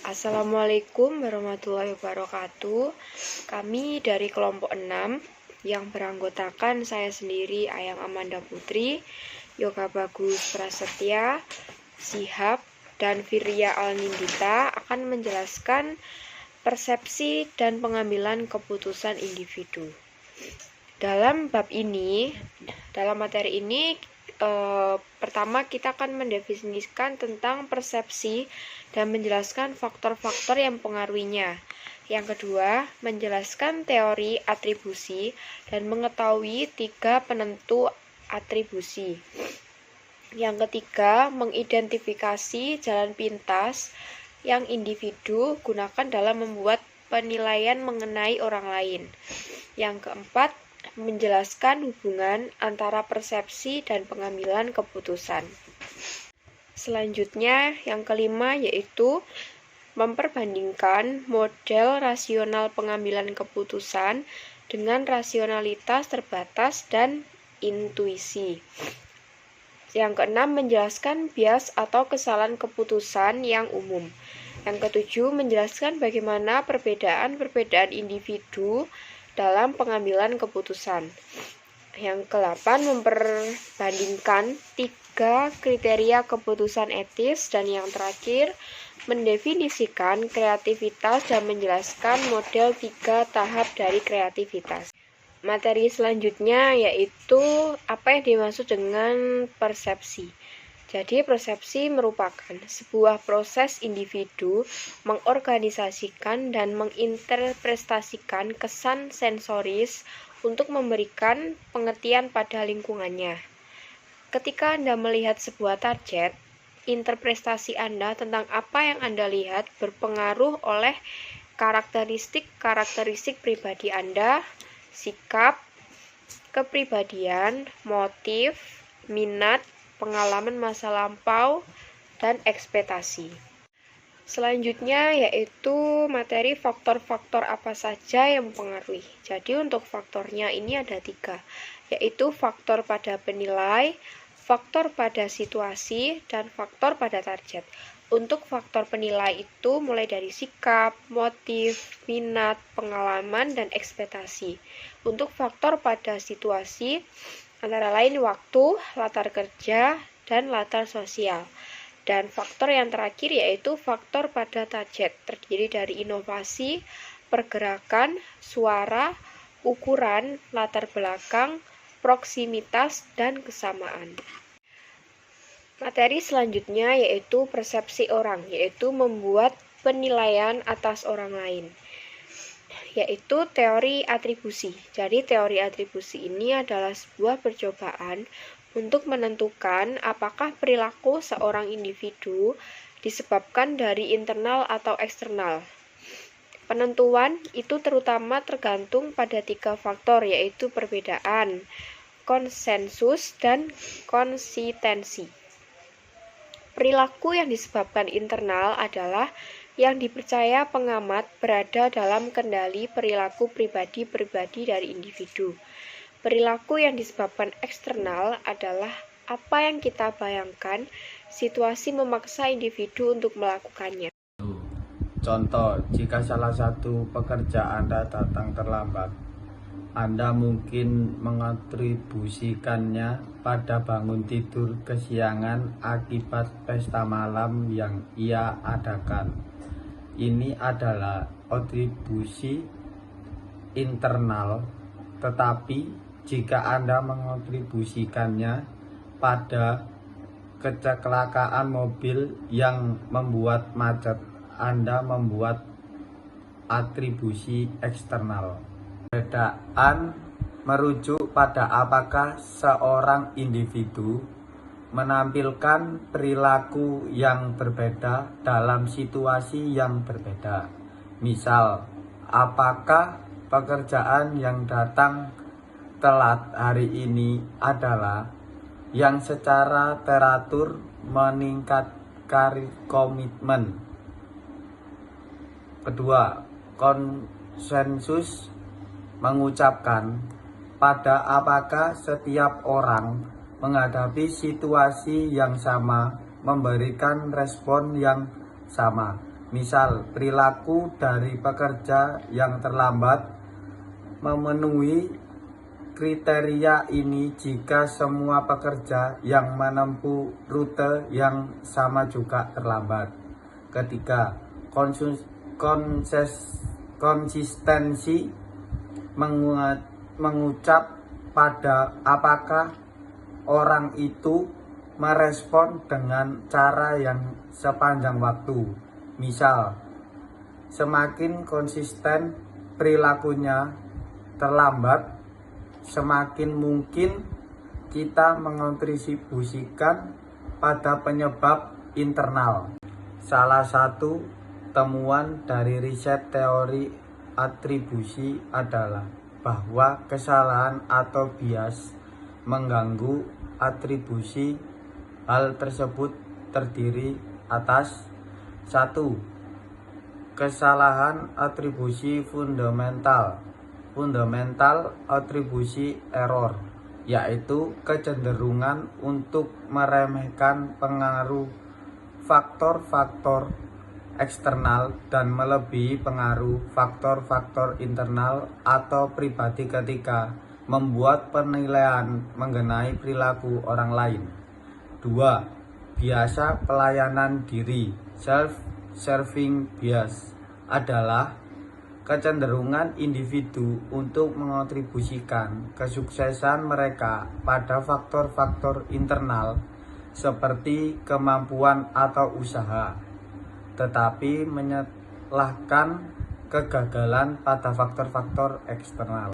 Assalamualaikum warahmatullahi wabarakatuh. Kami dari kelompok 6 yang beranggotakan saya sendiri, Ayang Amanda Putri, Yoga Bagus Prasetya, Sihab, dan Firya Alnindita akan menjelaskan persepsi dan pengambilan keputusan individu. Dalam materi ini, pertama kita akan mendefinisikan tentang persepsi dan menjelaskan faktor-faktor yang mempengaruhinya. Yang kedua, menjelaskan teori atribusi dan mengetahui 3 penentu atribusi. Yang ketiga, mengidentifikasi jalan pintas yang individu gunakan dalam membuat penilaian mengenai orang lain. Yang keempat, menjelaskan hubungan antara persepsi dan pengambilan keputusan. Selanjutnya, yang kelima yaitu memperbandingkan model rasional pengambilan keputusan dengan rasionalitas terbatas dan intuisi. Yang keenam, menjelaskan bias atau kesalahan keputusan yang umum. Yang ketujuh, menjelaskan bagaimana perbedaan individu dalam pengambilan keputusan. Yang ke-8, memperbandingkan 3 kriteria keputusan etis. Dan yang terakhir, mendefinisikan kreativitas dan menjelaskan model 3 tahap dari kreativitas. Materi selanjutnya yaitu apa yang dimaksud dengan persepsi. Jadi persepsi merupakan sebuah proses individu mengorganisasikan dan menginterpretasikan kesan sensoris untuk memberikan pengertian pada lingkungannya. Ketika Anda melihat sebuah target, interpretasi Anda tentang apa yang Anda lihat berpengaruh oleh karakteristik pribadi Anda, sikap, kepribadian, motif, minat, pengalaman masa lampau, dan ekspektasi. Selanjutnya yaitu materi faktor-faktor apa saja yang mempengaruhi. Jadi untuk faktornya ini ada 3, yaitu faktor pada penilai, faktor pada situasi, dan faktor pada target. Untuk faktor penilai itu mulai dari sikap, motif, minat, pengalaman, dan ekspektasi. Untuk faktor pada situasi antara lain waktu, latar kerja, dan latar sosial. Dan faktor yang terakhir yaitu faktor pada target, terdiri dari inovasi, pergerakan, suara, ukuran, latar belakang, proksimitas, dan kesamaan. Materi selanjutnya yaitu persepsi orang, yaitu membuat penilaian atas orang lain, yaitu teori atribusi. Jadi teori atribusi ini adalah sebuah percobaan untuk menentukan apakah perilaku seorang individu disebabkan dari internal atau eksternal. Penentuan itu terutama tergantung pada 3 faktor, yaitu perbedaan, konsensus, dan konsistensi. Perilaku yang disebabkan internal adalah yang dipercaya pengamat berada dalam kendali perilaku pribadi dari individu. Perilaku yang disebabkan eksternal adalah apa yang kita bayangkan situasi memaksa individu untuk melakukannya. Contoh, jika salah satu pekerja Anda datang terlambat, Anda mungkin mengatribusikannya pada bangun tidur kesiangan akibat pesta malam yang ia adakan. Ini adalah atribusi internal, tetapi jika Anda mengatribusikannya pada kecelakaan mobil yang membuat macet, Anda membuat atribusi eksternal. Perbedaan merujuk pada apakah seorang individu menampilkan perilaku yang berbeda dalam situasi yang berbeda. Misal, apakah pekerjaan yang datang telat hari ini adalah yang secara teratur meningkatkan komitmen. Kedua, konsensus mengucapkan pada apakah setiap orang menghadapi situasi yang sama memberikan respon yang sama. Misal, perilaku dari pekerja yang terlambat memenuhi kriteria ini jika semua pekerja yang menempuh rute yang sama juga terlambat. Ketiga, konsistensi mengucap pada apakah orang itu merespon dengan cara yang sepanjang waktu. Misal, semakin konsisten perilakunya terlambat, semakin mungkin kita mengontribusikan pada penyebab internal. Salah satu temuan dari riset teori atribusi adalah bahwa kesalahan atau bias mengganggu atribusi. Hal tersebut terdiri atas 1. Kesalahan atribusi fundamental atribusi error, yaitu kecenderungan untuk meremehkan pengaruh faktor-faktor eksternal dan melebihi pengaruh faktor-faktor internal atau pribadi ketika membuat penilaian mengenai perilaku orang lain. 2. Biasa pelayanan diri self-serving bias adalah kecenderungan individu untuk mengontribusikan kesuksesan mereka pada faktor-faktor internal seperti kemampuan atau usaha, tetapi menyalahkan kegagalan pada faktor-faktor eksternal.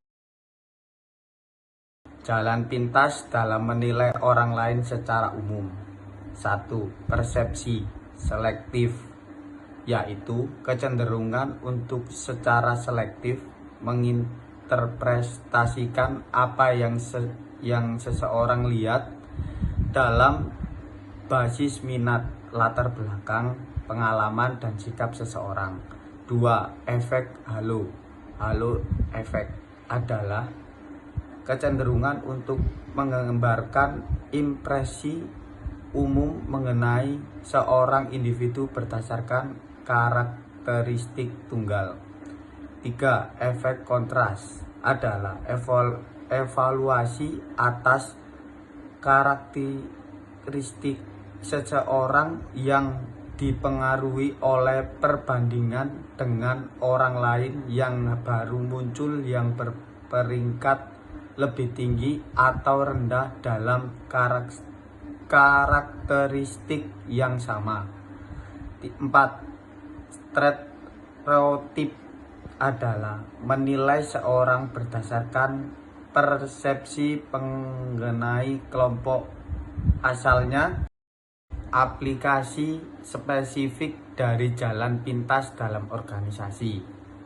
Jalan pintas dalam menilai orang lain secara umum. 1. Persepsi selektif, yaitu kecenderungan untuk secara selektif menginterpretasikan apa yang seseorang lihat dalam basis minat, latar belakang, pengalaman, dan sikap seseorang. 2. Efek halo. Halo efek adalah kecenderungan untuk menggambarkan impresi umum mengenai seorang individu berdasarkan karakteristik tunggal. 3. Efek kontras adalah evaluasi atas karakteristik seseorang yang dipengaruhi oleh perbandingan dengan orang lain yang baru muncul yang berperingkat lebih tinggi atau rendah dalam karakteristik yang sama. 4. Stereotip adalah menilai seorang berdasarkan persepsi mengenai kelompok asalnya. Aplikasi spesifik dari jalan pintas dalam organisasi.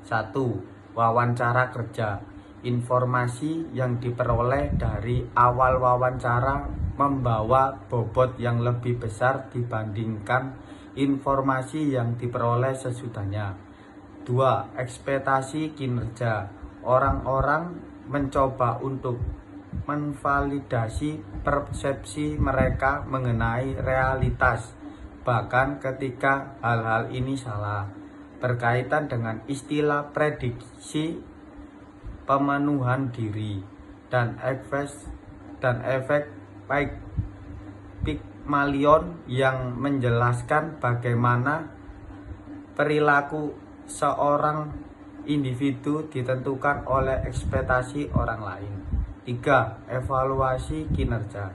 1. Wawancara kerja. Informasi yang diperoleh dari awal wawancara membawa bobot yang lebih besar dibandingkan informasi yang diperoleh sesudahnya. 2. Ekspektasi kinerja. Orang-orang mencoba untuk menvalidasi persepsi mereka mengenai realitas, bahkan ketika hal-hal ini salah. Berkaitan dengan istilah prediksi, pemenuhan diri, dan efek Pygmalion yang menjelaskan bagaimana perilaku seorang individu ditentukan oleh ekspektasi orang lain. 3. Evaluasi kinerja.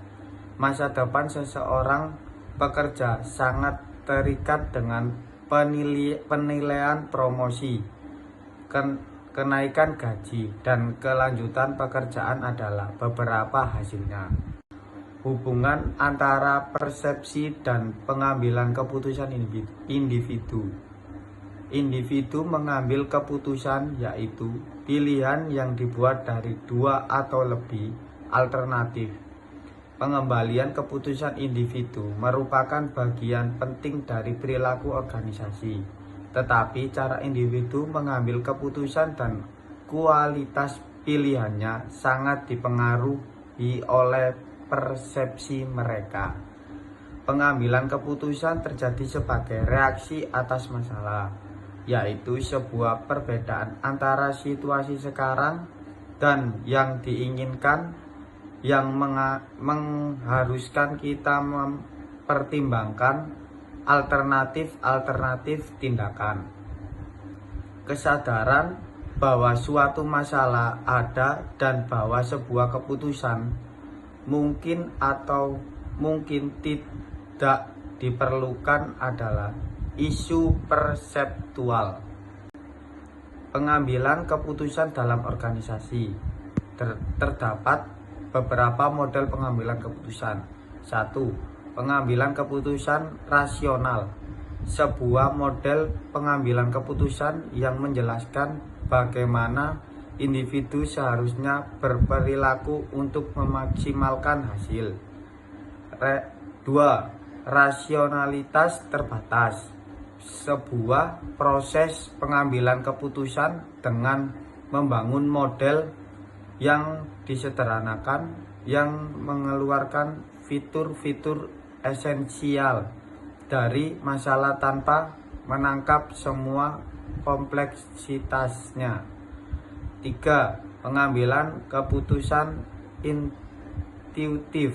Masa depan seseorang pekerja sangat terikat dengan penilaian promosi, kenaikan gaji, dan kelanjutan pekerjaan adalah beberapa hasilnya. Hubungan antara persepsi dan pengambilan keputusan individu. Individu mengambil keputusan, yaitu pilihan yang dibuat dari 2 atau lebih alternatif. Pengembalian keputusan individu merupakan bagian penting dari perilaku organisasi, tetapi cara individu mengambil keputusan dan kualitas pilihannya sangat dipengaruhi oleh persepsi mereka. pengambilan keputusan terjadi sebagai reaksi atas masalah, yaitu sebuah perbedaan antara situasi sekarang dan yang diinginkan yang mengharuskan kita mempertimbangkan alternatif tindakan. Kesadaran bahwa suatu masalah ada dan bahwa sebuah keputusan mungkin atau mungkin tidak diperlukan adalah isu perseptual. Pengambilan keputusan dalam organisasi. Terdapat beberapa model pengambilan keputusan. 1. Pengambilan keputusan rasional. Sebuah model pengambilan keputusan yang menjelaskan bagaimana individu seharusnya berperilaku untuk memaksimalkan hasil. 2. Rasionalitas terbatas. Sebuah proses pengambilan keputusan dengan membangun model yang disederhanakan yang mengeluarkan fitur-fitur esensial dari masalah tanpa menangkap semua kompleksitasnya. 3. Pengambilan keputusan intuitif.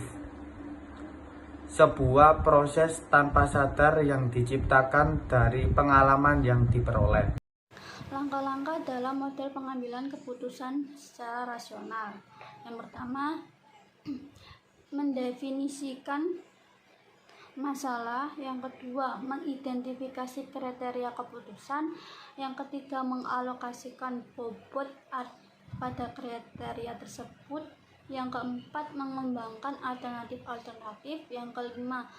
Sebuah proses tanpa sadar yang diciptakan dari pengalaman yang diperoleh. Langkah-langkah dalam model pengambilan keputusan secara rasional. Yang pertama, mendefinisikan masalah. Yang kedua, mengidentifikasi kriteria keputusan. Yang ketiga, mengalokasikan bobot pada kriteria tersebut. Yang keempat, mengembangkan alternatif-alternatif. Yang kelima,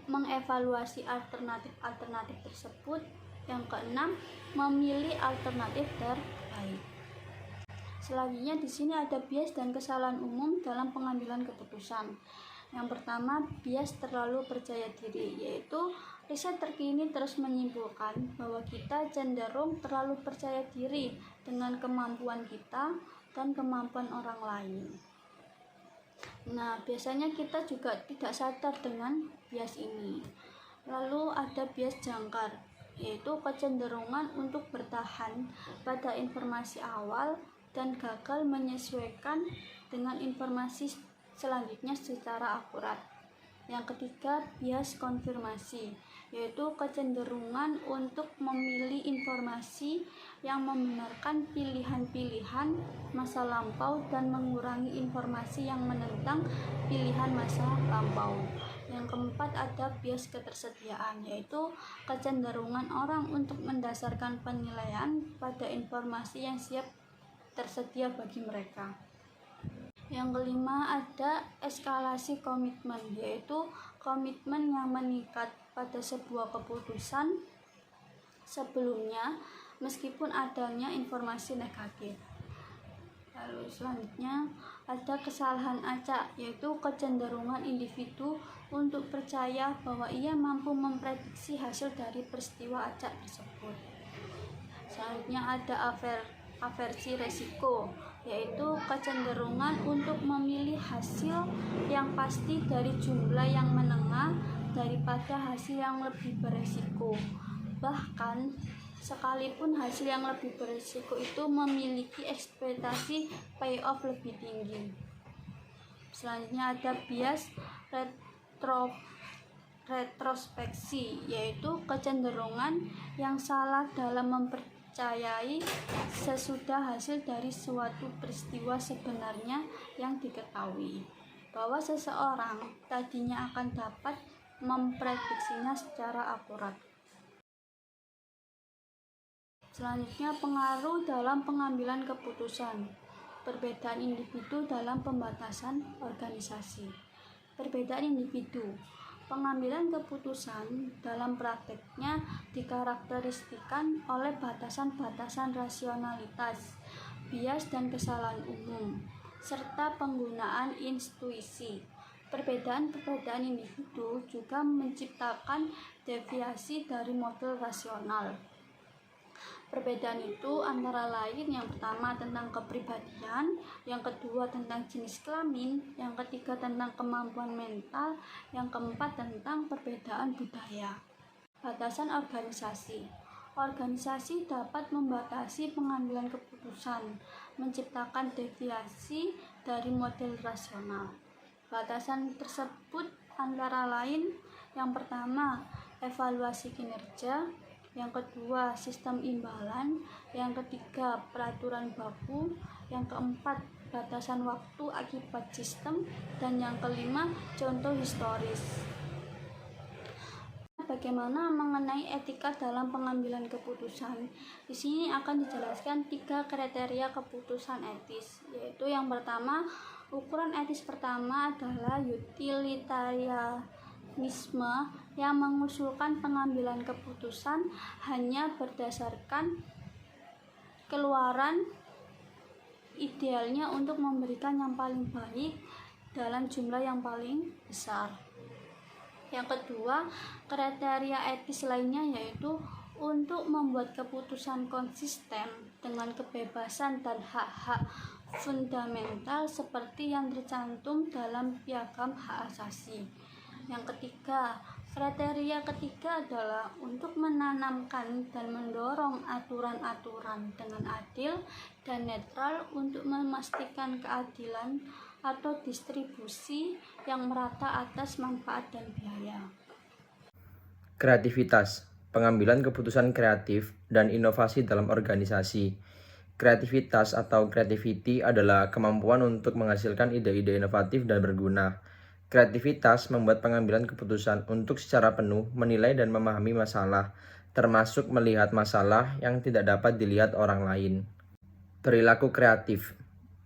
mengevaluasi alternatif-alternatif tersebut. Yang keenam, memilih alternatif terbaik. Selanjutnya di sini ada bias dan kesalahan umum dalam pengambilan keputusan. Yang pertama, bias terlalu percaya diri, yaitu riset terkini terus menyimpulkan bahwa kita cenderung terlalu percaya diri dengan kemampuan kita dan kemampuan orang lain. Nah, biasanya kita juga tidak sadar dengan bias ini. Lalu ada bias jangkar, yaitu kecenderungan untuk bertahan pada informasi awal dan gagal menyesuaikan dengan informasi selanjutnya secara akurat. Yang ketiga, bias konfirmasi, yaitu kecenderungan untuk memilih informasi yang membenarkan pilihan-pilihan masa lampau dan mengurangi informasi yang menentang pilihan masa lampau. Yang keempat ada bias ketersediaan, yaitu kecenderungan orang untuk mendasarkan penilaian pada informasi yang siap tersedia bagi mereka. Yang kelima ada eskalasi komitmen, yaitu komitmen yang meningkat pada sebuah keputusan sebelumnya meskipun adanya informasi negatif. Lalu selanjutnya ada kesalahan acak, yaitu kecenderungan individu untuk percaya bahwa ia mampu memprediksi hasil dari peristiwa acak tersebut. Selanjutnya ada aversi resiko, yaitu kecenderungan untuk memilih hasil yang pasti dari jumlah yang menengah daripada hasil yang lebih beresiko. Bahkan sekalipun hasil yang lebih beresiko itu memiliki ekspektasi payoff lebih tinggi. Selanjutnya ada bias retrospeksi, yaitu kecenderungan yang salah dalam mempercayai sesudah hasil dari suatu peristiwa sebenarnya yang diketahui bahwa seseorang tadinya akan dapat memprediksinya secara akurat. Selanjutnya, pengaruh dalam pengambilan keputusan. Perbedaan individu dalam pembatasan organisasi. Perbedaan individu. Pengambilan keputusan dalam prakteknya dikarakteristikkan oleh batasan-batasan rasionalitas, bias dan kesalahan umum, serta penggunaan intuisi. Perbedaan-perbedaan individu juga menciptakan deviasi dari model rasional. Perbedaan itu antara lain yang pertama tentang kepribadian, yang kedua tentang jenis kelamin, yang ketiga tentang kemampuan mental, yang keempat tentang perbedaan budaya. Batasan organisasi. Organisasi dapat membatasi pengambilan keputusan, menciptakan deviasi dari model rasional. Batasan tersebut antara lain yang pertama, evaluasi kinerja, yang kedua, sistem imbalan, yang ketiga, peraturan baku, yang keempat, batasan waktu akibat sistem, dan yang kelima, contoh historis. Bagaimana mengenai etika dalam pengambilan keputusan? Di sini akan dijelaskan 3 kriteria keputusan etis, yaitu yang pertama, ukuran etis pertama adalah utilitarianisme yang mengusulkan pengambilan keputusan hanya berdasarkan keluaran idealnya untuk memberikan yang paling baik dalam jumlah yang paling besar. Yang kedua, kriteria etis lainnya yaitu untuk membuat keputusan konsisten dengan kebebasan dan hak-hak fundamental seperti yang tercantum dalam Piagam Hak Asasi. Yang ketiga, kriteria ketiga adalah untuk menanamkan dan mendorong aturan-aturan dengan adil dan netral untuk memastikan keadilan atau distribusi yang merata atas manfaat dan biaya. Kreativitas, pengambilan keputusan kreatif dan inovasi dalam organisasi. Kreativitas atau creativity adalah kemampuan untuk menghasilkan ide-ide inovatif dan berguna. Kreativitas membuat pengambilan keputusan untuk secara penuh menilai dan memahami masalah, termasuk melihat masalah yang tidak dapat dilihat orang lain. Perilaku kreatif.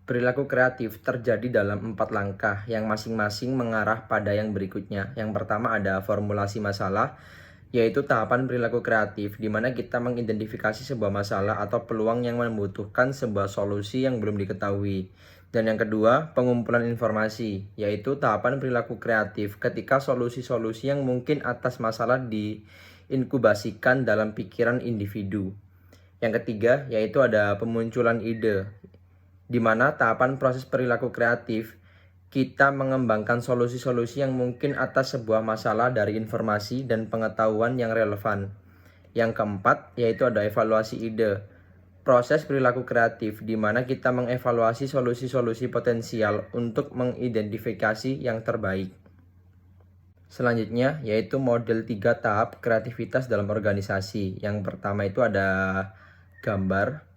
Perilaku kreatif terjadi dalam 4 langkah yang masing-masing mengarah pada yang berikutnya. Yang pertama ada formulasi masalah, yaitu tahapan perilaku kreatif di mana kita mengidentifikasi sebuah masalah atau peluang yang membutuhkan sebuah solusi yang belum diketahui. Dan yang kedua, pengumpulan informasi, yaitu tahapan perilaku kreatif ketika solusi-solusi yang mungkin atas masalah diinkubasikan dalam pikiran individu. Yang ketiga, yaitu ada pemunculan ide, di mana tahapan proses perilaku kreatif kita mengembangkan solusi-solusi yang mungkin atas sebuah masalah dari informasi dan pengetahuan yang relevan. Yang keempat, yaitu ada evaluasi ide. Proses perilaku kreatif di mana kita mengevaluasi solusi-solusi potensial untuk mengidentifikasi yang terbaik. Selanjutnya, yaitu model 3 tahap kreativitas dalam organisasi. Yang pertama itu ada gambar,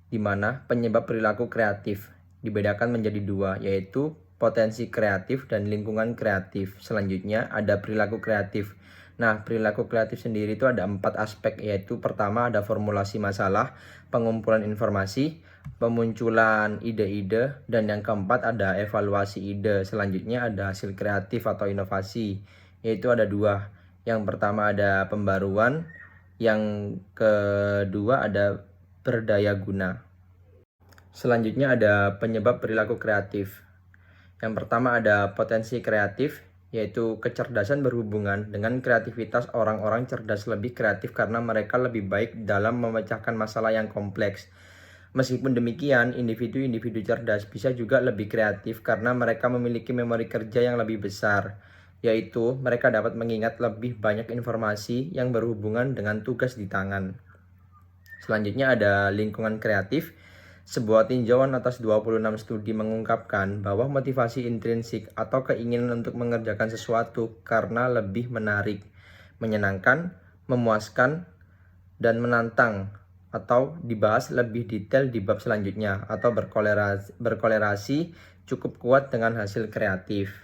di mana penyebab perilaku kreatif dibedakan menjadi 2, yaitu potensi kreatif dan lingkungan kreatif. Selanjutnya ada perilaku kreatif. Nah, perilaku kreatif sendiri itu ada 4 aspek, yaitu pertama ada formulasi masalah, pengumpulan informasi, pemunculan ide-ide, dan yang keempat ada evaluasi ide. Selanjutnya ada hasil kreatif atau inovasi, yaitu ada 2. Yang pertama ada pembaruan, yang kedua ada berdaya guna. Selanjutnya ada penyebab perilaku kreatif. Yang pertama ada potensi kreatif, yaitu kecerdasan berhubungan dengan kreativitas. Orang-orang cerdas lebih kreatif karena mereka lebih baik dalam memecahkan masalah yang kompleks. Meskipun demikian, individu-individu cerdas bisa juga lebih kreatif karena mereka memiliki memori kerja yang lebih besar, yaitu mereka dapat mengingat lebih banyak informasi yang berhubungan dengan tugas di tangan. Selanjutnya ada lingkungan kreatif. Sebuah tinjauan atas 26 studi mengungkapkan bahwa motivasi intrinsik atau keinginan untuk mengerjakan sesuatu karena lebih menarik, menyenangkan, memuaskan, dan menantang atau dibahas lebih detail di bab selanjutnya atau berkolerasi cukup kuat dengan hasil kreatif.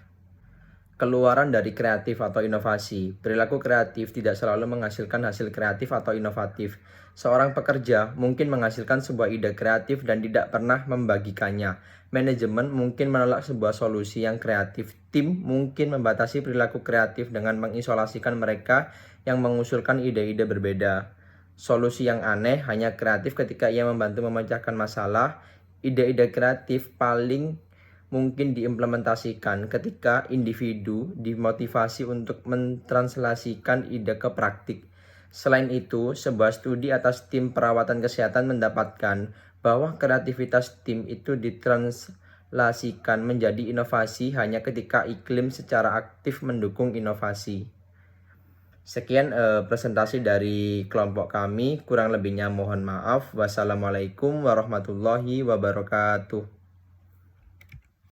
Keluaran dari kreatif atau inovasi. Perilaku kreatif tidak selalu menghasilkan hasil kreatif atau inovatif. Seorang pekerja mungkin menghasilkan sebuah ide kreatif dan tidak pernah membagikannya. Manajemen mungkin menolak sebuah solusi yang kreatif. Tim mungkin membatasi perilaku kreatif dengan mengisolasikan mereka yang mengusulkan ide-ide berbeda. Solusi yang aneh hanya kreatif ketika ia membantu memecahkan masalah. Ide-ide kreatif paling mungkin diimplementasikan ketika individu dimotivasi untuk mentranslasikan ide ke praktik. Selain itu, sebuah studi atas tim perawatan kesehatan mendapatkan bahwa kreativitas tim itu ditranslasikan menjadi inovasi hanya ketika iklim secara aktif mendukung inovasi. Sekian presentasi dari kelompok kami, kurang lebihnya mohon maaf. Wassalamualaikum warahmatullahi wabarakatuh.